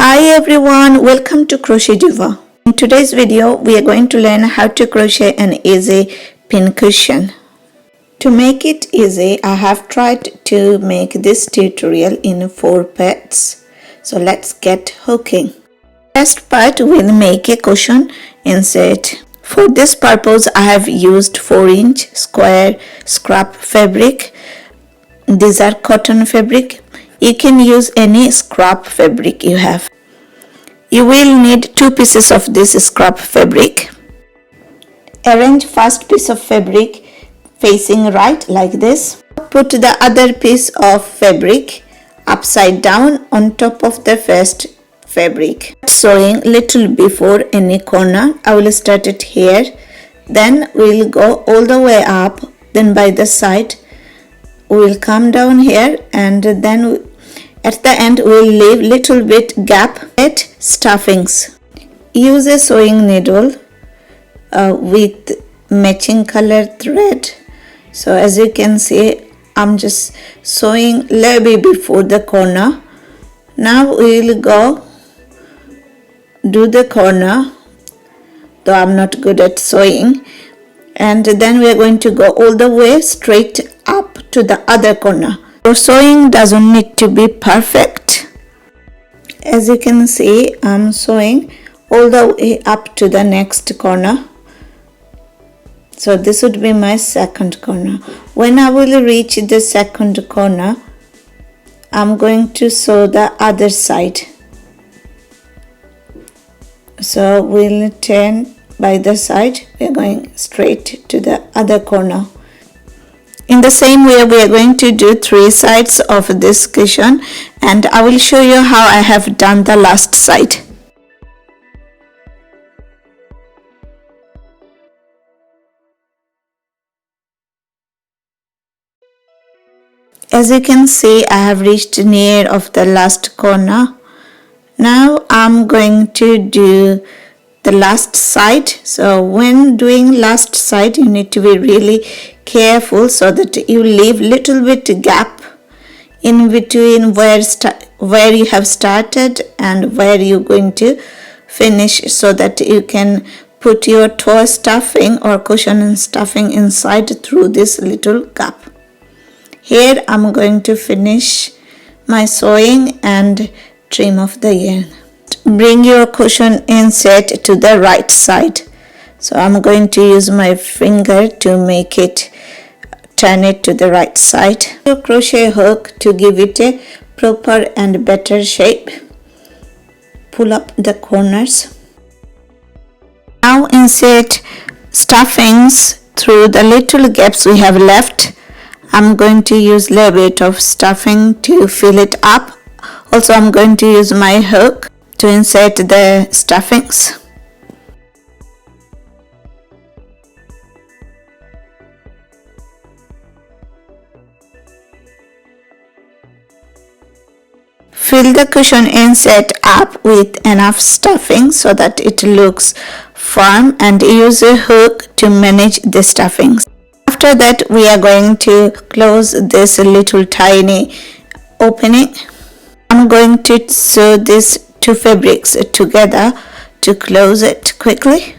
Hi everyone, welcome to Crochet Diva. In today's video, we are going to learn how to crochet an easy pin cushion. To make it easy, I have tried to make this tutorial in 4 parts. So let's get hooking. First part will make a cushion insert. For this purpose, I have used 4-inch square scrap fabric. These are cotton fabric. You can use any scrap fabric you have. You will need 2 pieces of this scrap fabric. Arrange first piece of fabric facing right like this. Put the other piece of fabric upside down on top of the first fabric. Sewing little before any corner. I will start it here. Then we'll go all the way up. Then by the side we will come down here, and then at the end we'll leave little bit gap at stuffings. Use a sewing needle with matching color thread. So as you can see, I'm just sewing little bit before the corner. Now we'll go do the corner, though I'm not good at sewing, and then we are going to go all the way straight up to the other corner. Your sewing doesn't need to be perfect. As you can see, I'm sewing all the way up to the next corner. So this would be my second corner. When I will reach the second corner, I'm going to sew the other side. So we'll turn by the side. We're going straight to the other corner. In the same way, we are going to do 3 sides of this cushion, and I will show you how I have done the last side. As you can see, I have reached near of the last corner. Now I'm going to do the last side. So when doing last side, you need to be really careful so that you leave little bit gap in between where you have started and where you're going to finish, so that you can put your toy stuffing or cushion stuffing inside through this little gap. Here I'm going to finish my sewing and trim off the yarn. Bring your cushion insert to the right side. So I'm going to use my finger to make it, turn it to the right side. Your crochet hook to give it a proper and better shape. Pull up the corners. Now insert stuffings through the little gaps we have left. I'm going to use a little bit of stuffing to fill it up. Also, I'm going to use my hook to insert the stuffings. Fill the cushion insert up with enough stuffing so that it looks firm, and use a hook to manage the stuffings. After that, we are going to close this little tiny opening. I'm going to sew these 2 fabrics together to close it quickly.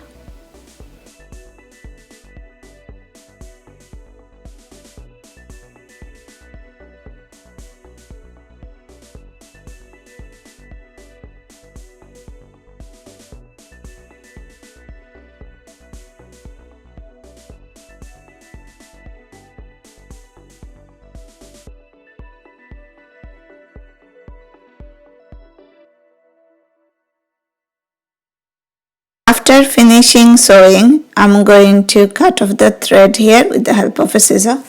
After finishing sewing, I'm going to cut off the thread here with the help of a scissor.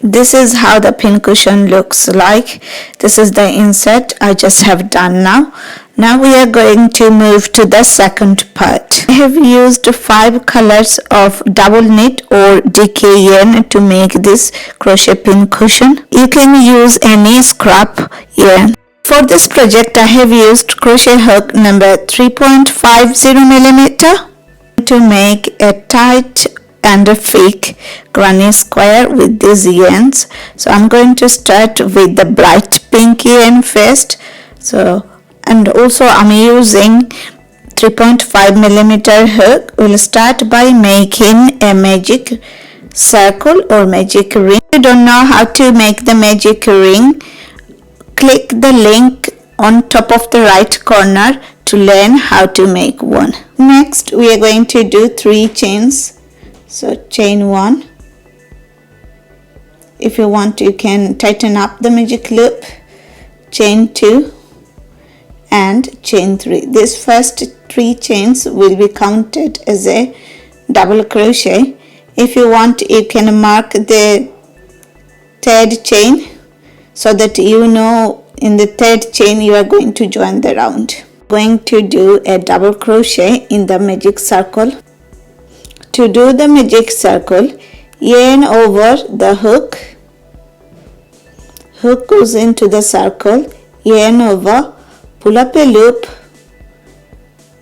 This is how the pin cushion looks like. This is the insert I just have done now. Now we are going to move to the second part. I have used 5 colors of double knit or DK yarn to make this crochet pin cushion. You can use any scrap yarn. For this project, I have used crochet hook number 3.50mm to make a tight and a fake granny square with these yarns. So I'm going to start with the bright pink yarn first. So and also I'm using 3.5 millimeter hook. We'll start by making a magic circle or magic ring. If you don't know how to make the magic ring, click the link on top of the right corner to learn how to make one. Next we are going to do 3 chains. So chain 1. If you want, you can tighten up the magic loop. Chain 2 and chain 3. These first 3 chains will be counted as a double crochet. If you want, you can mark the 3rd chain so that you know in the 3rd chain you are going to join the round. Going to do a double crochet in the magic circle. To do the magic circle, yarn over the hook. Hook goes into the circle, yarn over, pull up a loop,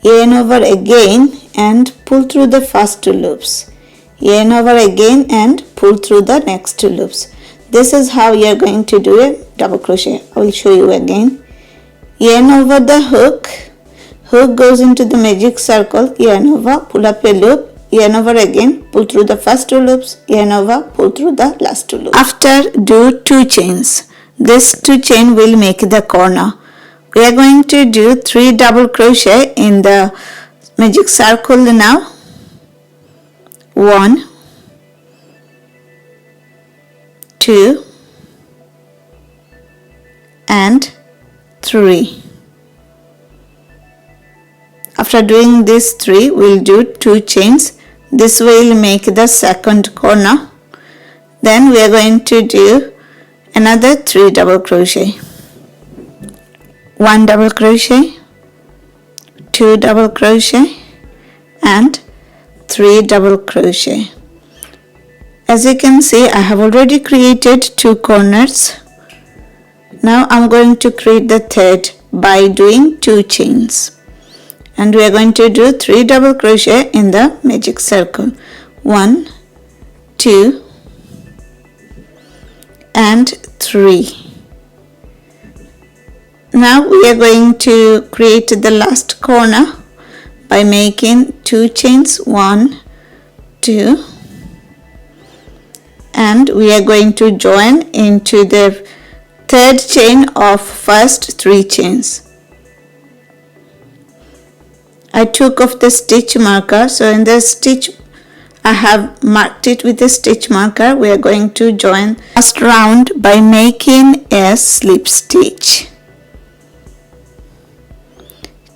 yarn over again and pull through the first 2 loops. Yarn over again and pull through the next 2 loops. This is how you are going to do a double crochet. I will show you again. Yarn over the hook. Hook goes into the magic circle, yarn over, pull up a loop, yarn over again, pull through the first 2 loops, yarn over, pull through the last 2 loops. After, do 2 chains. This 2 chain will make the corner. We are going to do 3 double crochet in the magic circle now. 1, 2 and 3. After doing these 3, we'll do 2 chains. This will make the second corner. Then we are going to do another 3 double crochet. 1 double crochet, 2 double crochet and 3 double crochet. As you can see, I have already created 2 corners. Now I'm going to create the 3rd by doing 2 chains. And we are going to do 3 double crochet in the magic circle. 1, 2 and 3. Now we are going to create the last corner by making 2 chains. 1, 2 and we are going to join into the 3rd chain of first 3 chains. I took off the stitch marker, so in the stitch I have marked it with a stitch marker. We are going to join first round by making a slip stitch.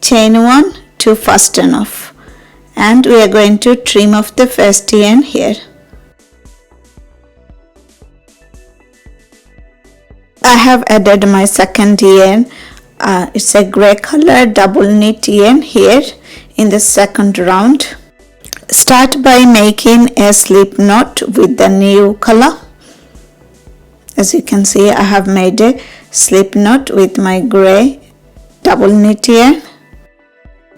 Chain 1 to fasten off, and we are going to trim off the first yarn here. I have added my second yarn. It's a grey color double knit yarn here in the second round. Start by making a slip knot with the new color. As you can see, I have made a slip knot with my grey double knit yarn.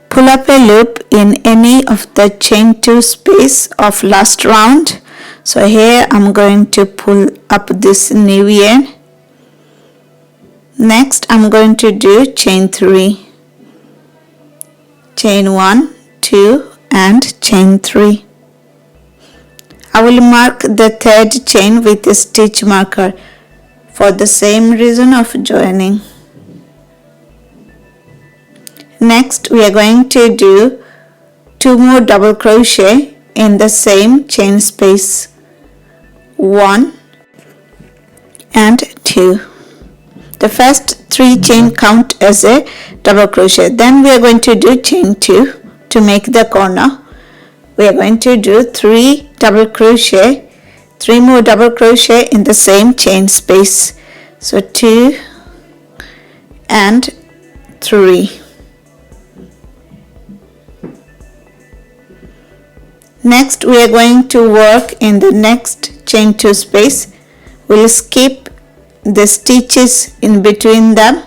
Pull up a loop in any of the chain 2 space of last round. So here I'm going to pull up this new yarn. Next I'm going to do chain 3, chain 1, 2 and chain 3. I will mark the 3rd chain with a stitch marker for the same reason of joining. Next we are going to do 2 more double crochet in the same chain space, 1 and 2. The first 3 chain count as a double crochet. Then we are going to do chain 2 to make the corner. We are going to do 3 double crochet, 3 more double crochet in the same chain space. So 2 and 3. Next we are going to work in the next chain 2 space. We'll skip the stitches in between them.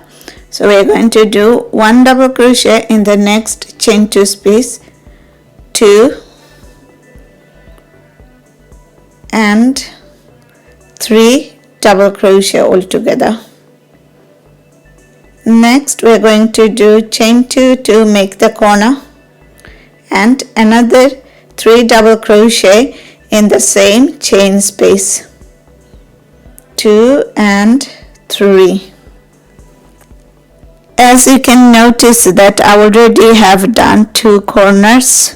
So we are going to do 1 double crochet in the next chain 2 space, 2 and 3 double crochet all together. Next we are going to do chain 2 to make the corner and another 3 double crochet in the same chain space, 2 and 3. As you can notice that I already have done 2 corners.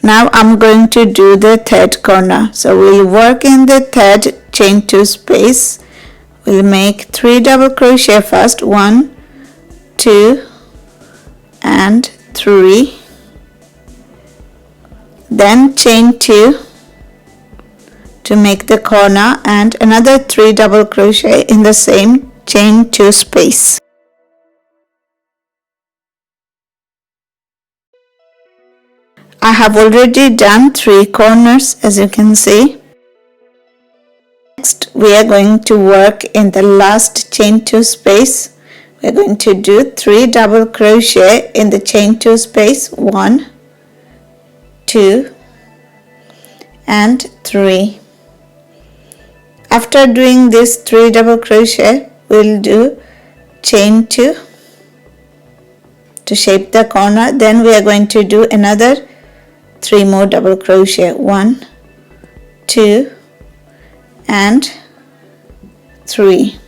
Now I'm going to do the third corner. So we'll work in the third chain 2 space. We'll make 3 double crochet first, 1, 2 and 3. Then chain 2 to make the corner and another 3 double crochet in the same chain 2 space. I have already done 3 corners, as you can see. Next we are going to work in the last chain 2 space. We are going to do 3 double crochet in the chain 2 space, 1, 2 and 3. After doing this 3 double crochet, we'll do chain 2 to shape the corner. Then we are going to do another 3 more double crochet, 1, 2 and 3.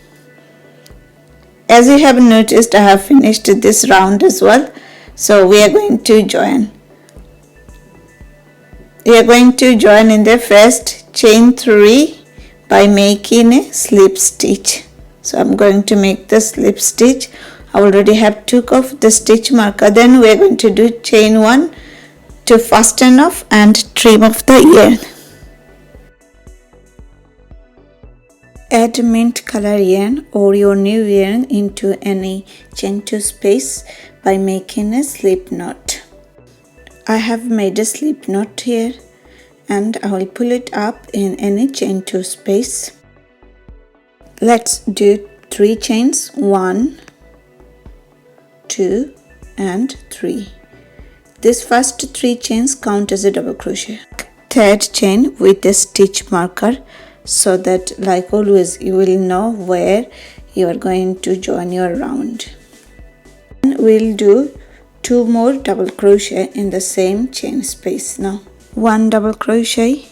As you have noticed, I have finished this round as well. So we are going to join. We are going to join in the first chain 3 by making a slip stitch. So I'm going to make the slip stitch. I already have took off the stitch marker. Then we are going to do chain 1 to fasten off and trim off the yarn. Add mint color yarn or your new yarn into any chain 2 space by making a slip knot. I have made a slip knot here and I will pull it up in any chain 2 space. Let's do 3 chains, 1, 2 and 3. This first 3 chains count as a double crochet. Third chain with a stitch marker so that, like always, you will know where you are going to join your round. And we'll do 2 more double crochet in the same chain space. Now 1 double crochet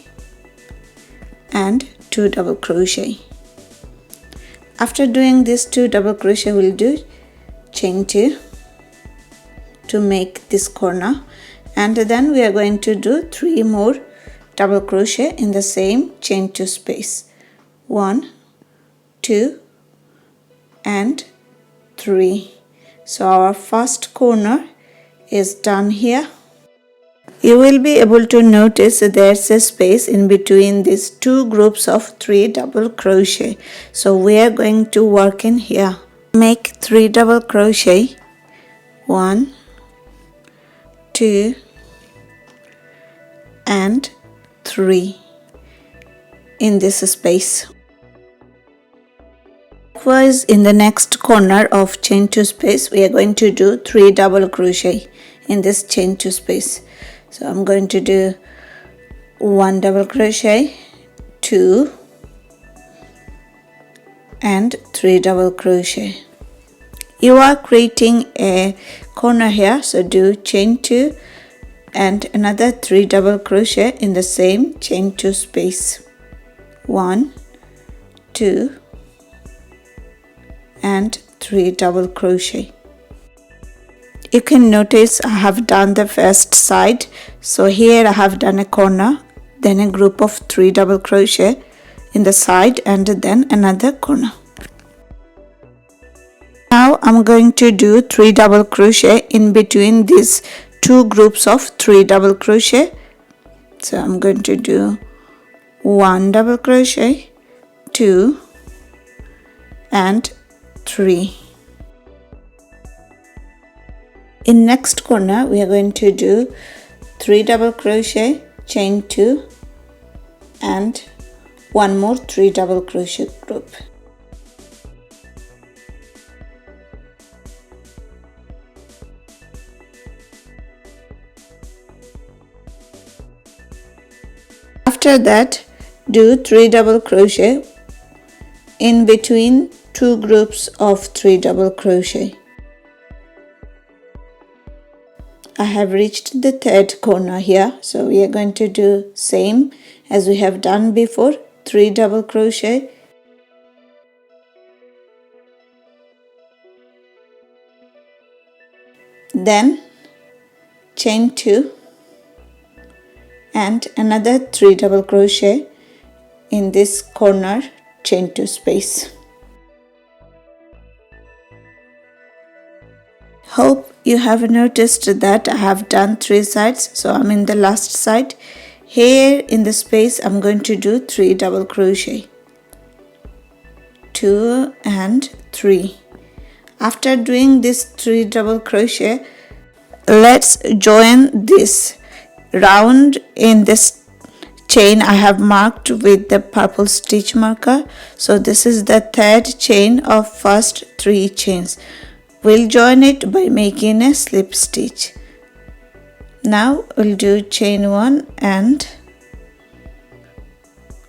and 2 double crochet. After doing this 2 double crochet, we'll do chain 2 to make this corner, and then we are going to do 3 more double crochet in the same chain 2 space, 1, 2 and 3. So our first corner is done here. You will be able to notice there's a space in between these 2 groups of 3 double crochet. So we are going to work in here. Make 3 double crochet, 1, 2 and 3 in this space. Likewise, in the next corner of chain 2 space, we are going to do 3 double crochet in this chain 2 space. So I'm going to do 1 double crochet, 2 and 3 double crochet. You are creating a corner here, so do chain 2 and another 3 double crochet in the same chain 2 space, 1, 2 and 3 double crochet. You can notice I have done the first side. So here I have done a corner, then a group of 3 double crochet in the side and then another corner. Now I'm going to do 3 double crochet in between these 2 groups of 3 double crochet. So I'm going to do 1 double crochet, 2 and 3. In next corner we are going to do 3 double crochet, chain 2 and 1 more 3 double crochet group. After that, do 3 double crochet in between 2 groups of 3 double crochet. I have reached the third corner here, so we are going to do same as we have done before, 3 double crochet, then chain 2 and another 3 double crochet in this corner chain 2 space. Hope you have noticed that I have done 3 sides, so I'm in the last side. Here in the space I'm going to do 3 double crochet, 2 and 3. After doing this 3 double crochet, let's join this round in this chain I have marked with the purple stitch marker. So this is the third chain of first 3 chains. We'll join it by making a slip stitch. Now we'll do chain 1 and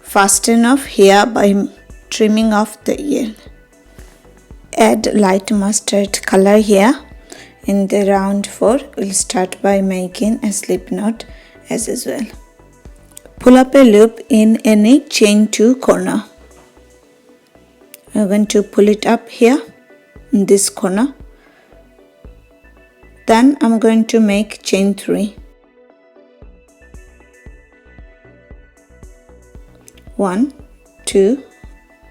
fasten off here by trimming off the yarn. Add light mustard color here. In the round 4, we'll start by making a slip knot as usual. Pull up a loop in any chain 2 corner. I'm going to pull it up here in this corner. Then I'm going to make chain 3. 1, 2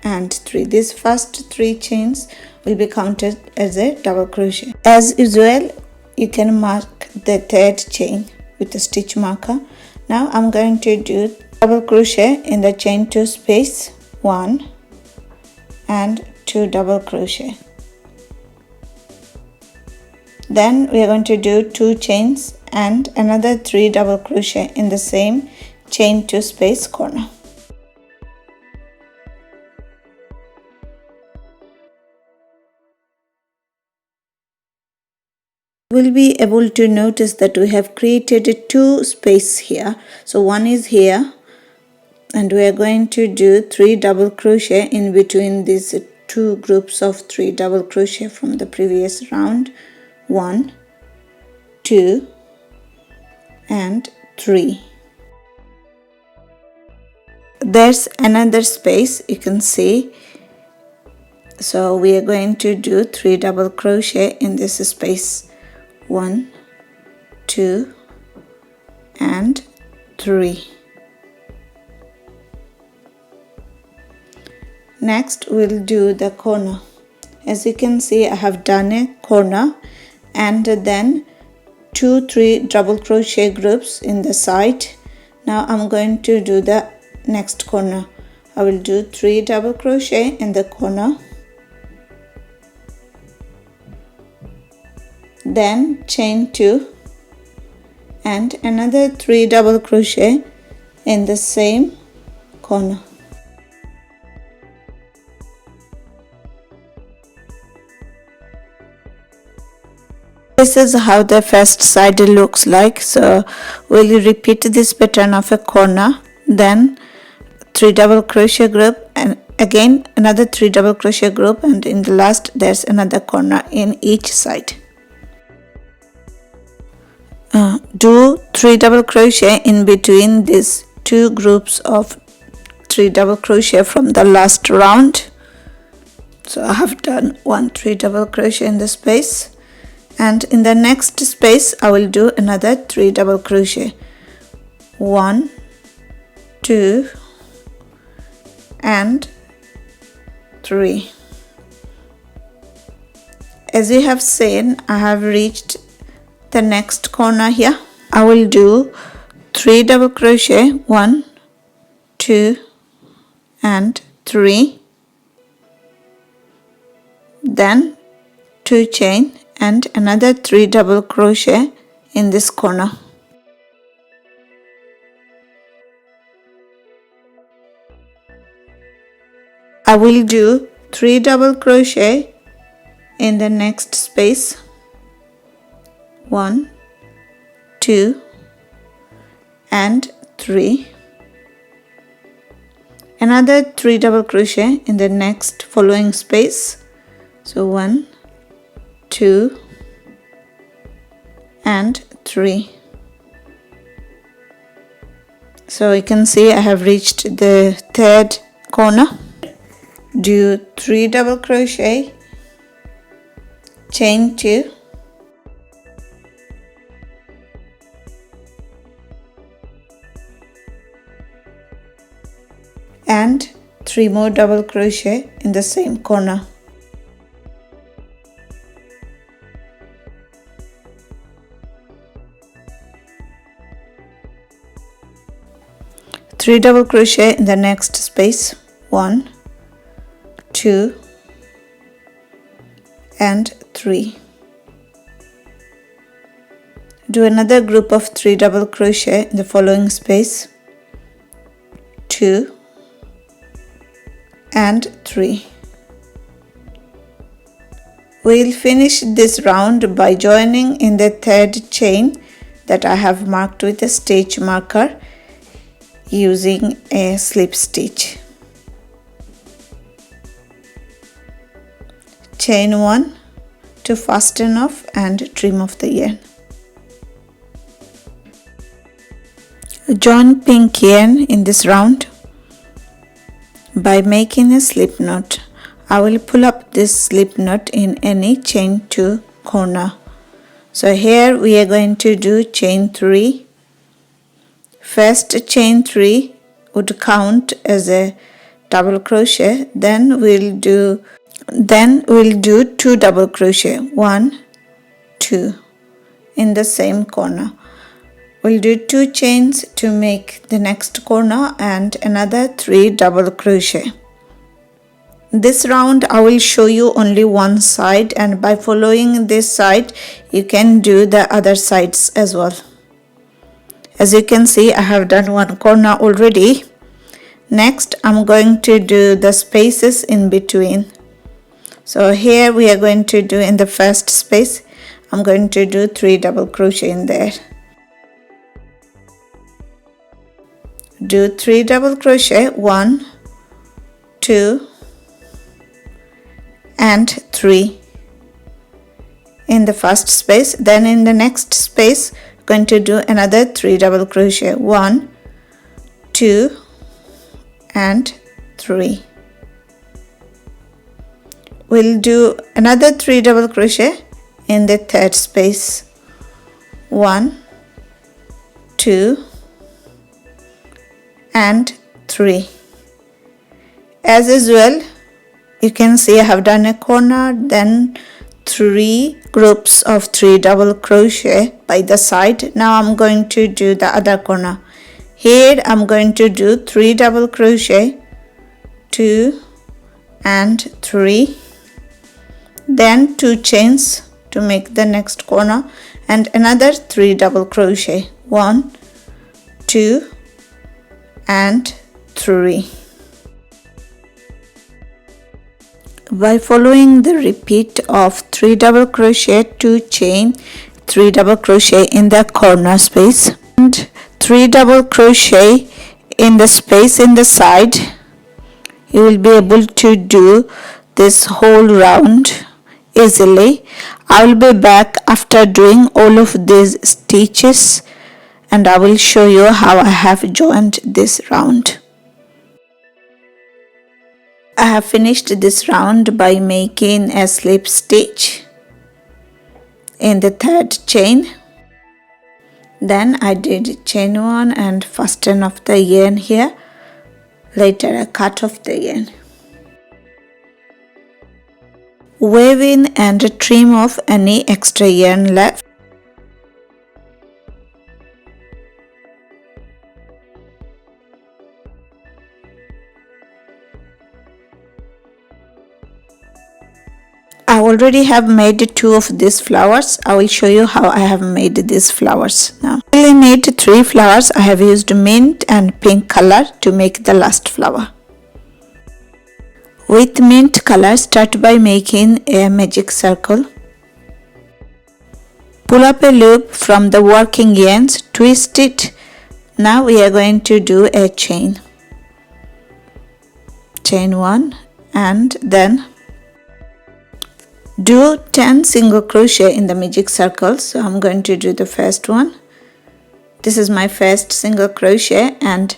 and 3. These first 3 chains will be counted as a double crochet. As usual, you can mark the third chain with a stitch marker. Now I'm going to do double crochet in the chain 2 space, 1 and 2 double crochet. Then we are going to do 2 chains and another 3 double crochet in the same chain 2 space corner. We'll be able to notice that we have created 2 spaces here. So one is here and we are going to do 3 double crochet in between these 2 groups of 3 double crochet from the previous round. 1, 2 and 3. There's another space you can see, so we are going to do 3 double crochet in this space, 1, 2 and 3. Next we'll do the corner. As you can see, I have done a corner and then 2 3 double crochet groups in the side. Now I'm going to do the next corner. I will do 3 double crochet in the corner, then chain 2 and another 3 double crochet in the same corner. This is how the first side looks like. So we'll repeat this pattern of a corner, then 3 double crochet group and again another 3 double crochet group, and in the last there's another corner in each side. Do 3 double crochet in between these 2 groups of 3 double crochet from the last round. So I have done 1 3 double crochet in the space, and in the next space I will do another 3 double crochet, 1 2 and 3. As you have seen, I have reached the next corner here. I will do 3 double crochet, 1 2 and 3, then 2 chain and another 3 double crochet in this corner. I will do 3 double crochet in the next space, 1 2 and 3, another 3 double crochet in the next following space. So 1, 2 and 3. So you can see I have reached the third corner. Do 3 double crochet, chain 2, and 3 more double crochet in the same corner. Three double crochet in the next space. 1, 2 and 3. Do another group of 3 double crochet in the following space. 2 and 3. We'll finish this round by joining in the third chain that I have marked with a stitch marker using a slip stitch. Chain 1 to fasten off and trim off the yarn. Join pink yarn in this round by making a slip knot. I will pull up this slip knot in any chain 2 corner. So here we are going to do chain 3. First chain 3 would count as a double crochet, then we'll do 2 double crochet, 1, 2 in the same corner. We'll do 2 chains to make the next corner and another 3 double crochet. This round I will show you only one side, and by following this side you can do the other sides as well. As you can see, I have done one corner already. Next I'm going to do the spaces in between. So here we are going to do, in the first space I'm going to do 3 double crochet in there. Do 3 double crochet, 1, 2 and 3 in the first space. Then in the next space going to do another 3 double crochet, 1, 2 and 3. We'll do another 3 double crochet in the third space, 1, 2 and 3. As usual, you can see I have done a corner, then 3 groups of 3 double crochet by the side. Now I'm going to do the other corner. Here I'm going to do 3 double crochet, 2 and 3, then 2 chains to make the next corner and another 3 double crochet, 1, 2 and 3. By following the repeat of 3 double crochet, 2 chain, 3 double crochet in the corner space and 3 double crochet in the space in the side, you will be able to do this whole round easily. I will be back after doing all of these stitches and I will show you how I have joined this round. I have finished this round by making a slip stitch in the third chain. Then I did chain 1 and fasten off the yarn here. Later I cut off the yarn. Weave in and trim off any extra yarn left. I already have made 2 of these flowers. I will show you how I have made these flowers now. I really need 3 flowers. I have used mint and pink color to make the last flower. With mint color, start by making a magic circle. Pull up a loop from the working yarns, twist it. Now we are going to do a chain. chain 1 and then do 10 single crochet in the magic circle. So I'm going to do the first one. This is my first single crochet and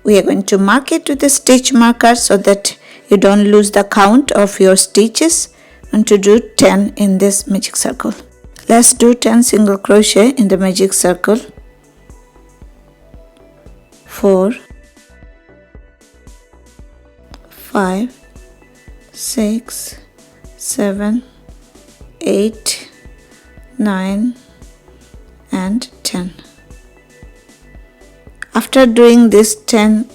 we are going to mark it with a stitch marker so that you don't lose the count of your stitches. I'm going to do 10 in this magic circle. Let's do 10 single crochet in the magic circle. 4 5 6 7 8 9 and 10. After doing this 10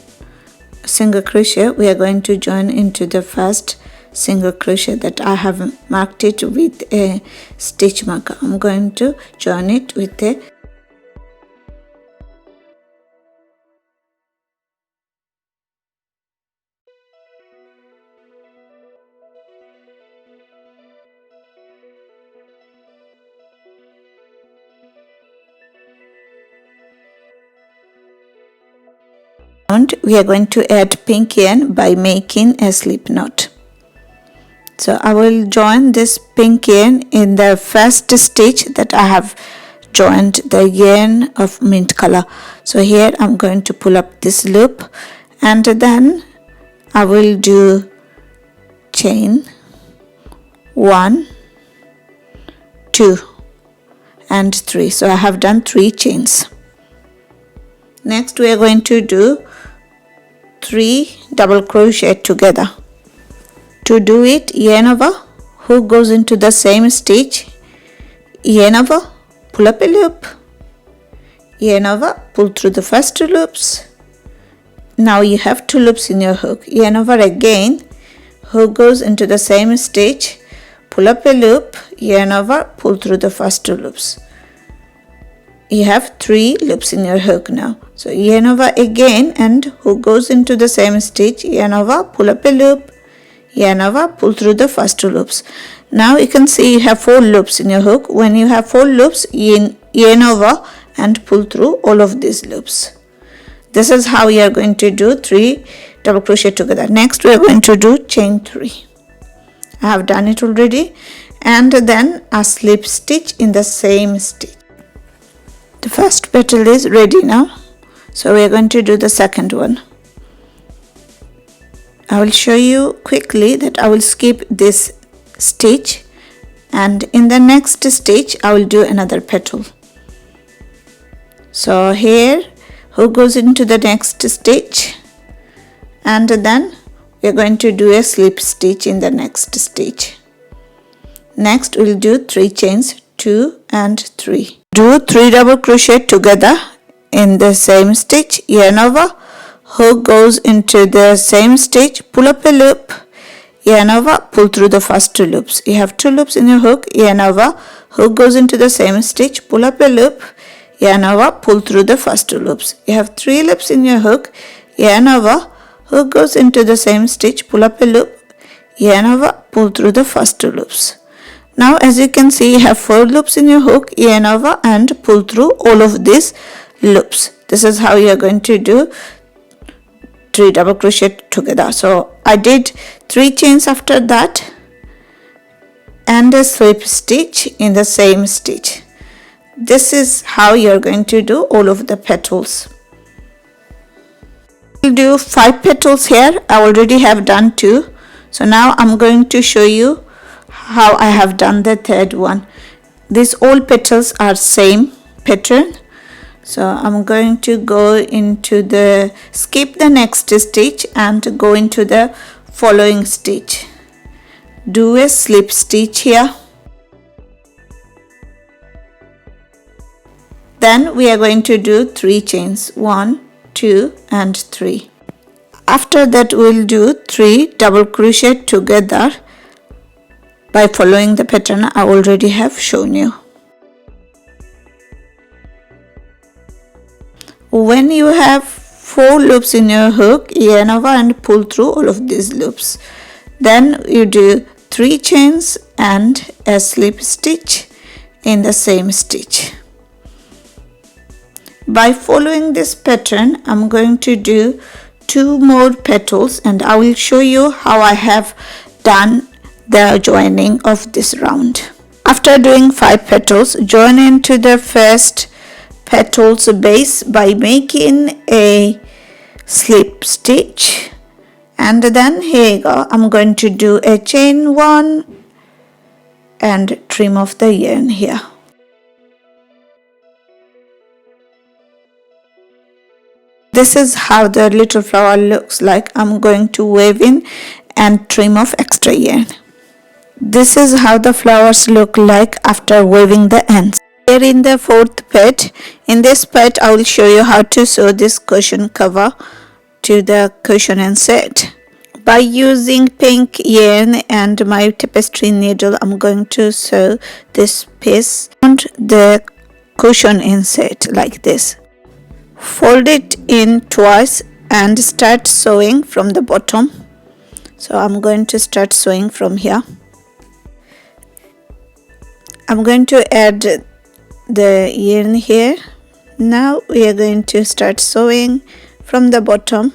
single crochet, we are going to join into the first single crochet that I have marked it with a stitch marker. I'm going to join it with a we are going to add pink yarn by making a slip knot. So I will join this pink yarn in the first stitch that I have joined the yarn of mint color. So here I'm going to pull up this loop and then I will do chain 1 2 and 3. So I have done 3 chains. Next we are going to do 3 double crochet together. To do it, yarn over, hook goes into the same stitch, yarn over, pull up a loop, yarn over, pull through the first 2 loops. Now you have 2 loops in your hook, yarn over again, hook goes into the same stitch, pull up a loop, yarn over, pull through the first 2 loops. You have 3 loops in your hook now. So yarn over again and hook goes into the same stitch, yarn over, pull up a loop, yarn over, pull through the first 2 loops. Now you can see you have 4 loops in your hook. When you have 4 loops, yarn over and pull through all of these loops. This is how you are going to do 3 double crochet together. Next we are going to do chain 3. I have done it already, and then a slip stitch in the same stitch. The first petal is ready now, so we are going to do the second one. I will show you quickly that I will skip this stitch and in the next stitch I will do another petal. So here hook goes into the next stitch and then we are going to do a slip stitch in the next stitch. Next we will do 3 chains, 2 and 3. Do 3 double crochet together in the same stitch, yarn over, hook goes into the same stitch, pull up a loop, yarn over, pull through the first 2 loops. You have 2 loops in your hook, yarn over, hook goes into the same stitch, pull up a loop, yarn over, pull through the first 2 loops. You have 3 loops in your hook, yarn over, hook goes into the same stitch, pull up a loop, yarn over, pull through the first 2 loops. Now as you can see, you have 4 loops in your hook, yarn over and pull through all of these loops. This is how you are going to do 3 double crochet together. So I did 3 chains after that and a slip stitch in the same stitch. This is how you are going to do all of the petals. We'll do 5 petals here. I already have done 2. So now I'm going to show you how I have done the third one. These all petals are same pattern. So I'm going to go into the skip the next stitch and go into the following stitch. Do a slip stitch here. Then we are going to do 3 chains, 1, 2 and 3. After that we'll do 3 double crochet together by following the pattern I already have shown you. When you have 4 loops in your hook, yarn over and pull through all of these loops. Then you do 3 chains and a slip stitch in the same stitch. By following this pattern, I'm going to do 2 more petals and I will show you how I have done the joining of this round. After doing 5 petals, join into the first petal's base by making a slip stitch, and then here you go, I'm going to do a chain 1 and trim off the yarn here. This is how the little flower looks like. I'm going to weave in and trim off extra yarn. This is how the flowers look like after weaving the ends. Here in the 4th pet, in this pet I will show you how to sew this cushion cover to the cushion insert. By using pink yarn and my tapestry needle, I'm going to sew this piece on the cushion insert like this. Fold it in twice and start sewing from the bottom. So I'm going to start sewing from here. I'm going to add the yarn here. Now we are going to start sewing from the bottom.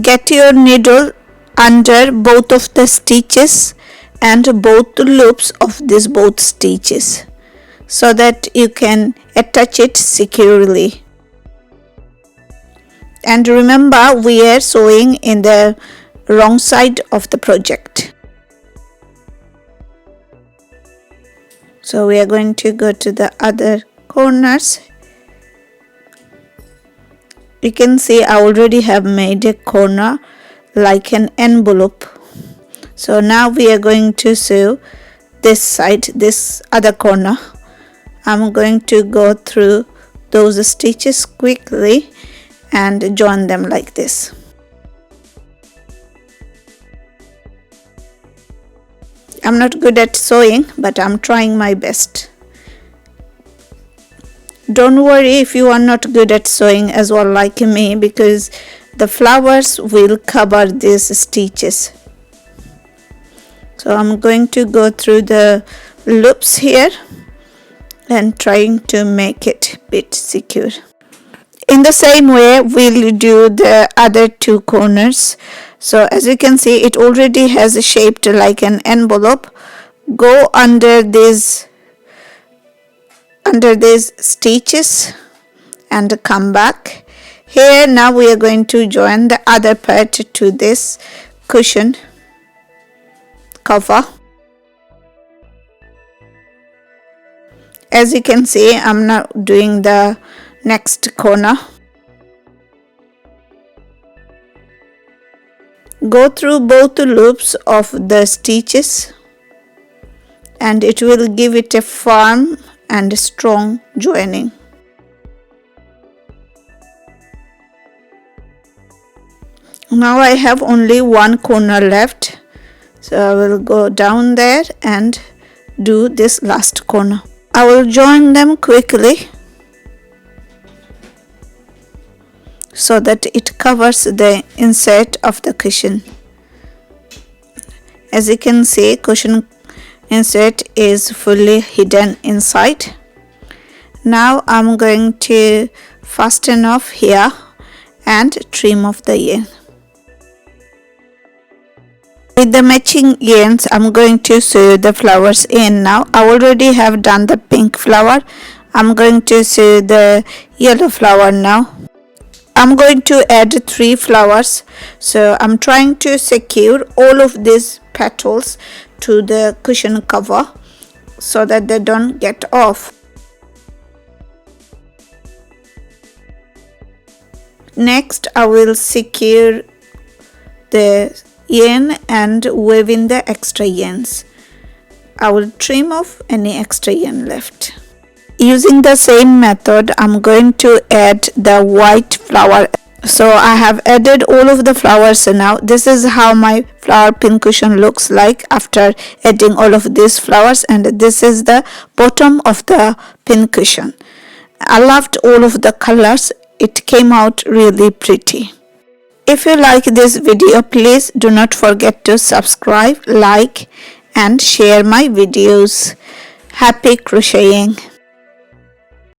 Get your needle under both of the stitches and both loops of these both stitches so that you can attach it securely. And remember, we are sewing in the wrong side of the project. So we are going to go to the other corners. You can see I already have made a corner like an envelope. So now we are going to sew this side, this other corner. I'm going to go through those stitches quickly and join them like this. I'm not good at sewing, but I'm trying my best. Don't worry if you are not good at sewing as well like me, because the flowers will cover these stitches. So I'm going to go through the loops here and trying to make it a bit secure. In the same way, we'll do the other 2 corners. So as you can see, it already has shaped like an envelope. Go under these stitches and come back. Here now we are going to join the other part to this cushion cover. As you can see, I'm now doing the next corner. Go through both loops of the stitches and it will give it a firm and strong joining. Now I have only 1 corner left, so I will go down there and do this last corner. I will join them quickly so that it covers the insert of the cushion. As you can see, cushion insert is fully hidden inside. Now I'm going to fasten off here and trim off the yarn. With the matching yarns, I'm going to sew the flowers in now. I already have done the pink flower. I'm going to sew the yellow flower now. I'm going to add 3 flowers. So I'm trying to secure all of these petals to the cushion cover so that they don't get off. Next, I will secure the yarn and weave in the extra yarns. I will trim off any extra yarn left. Using the same method, I'm going to add the white flower. So I have added all of the flowers now. This is how my flower pin cushion looks like after adding all of these flowers, and this is the bottom of the pin cushion. I loved all of the colors. It came out really pretty. If you like this video, please do not forget to subscribe, like and share my videos. Happy crocheting!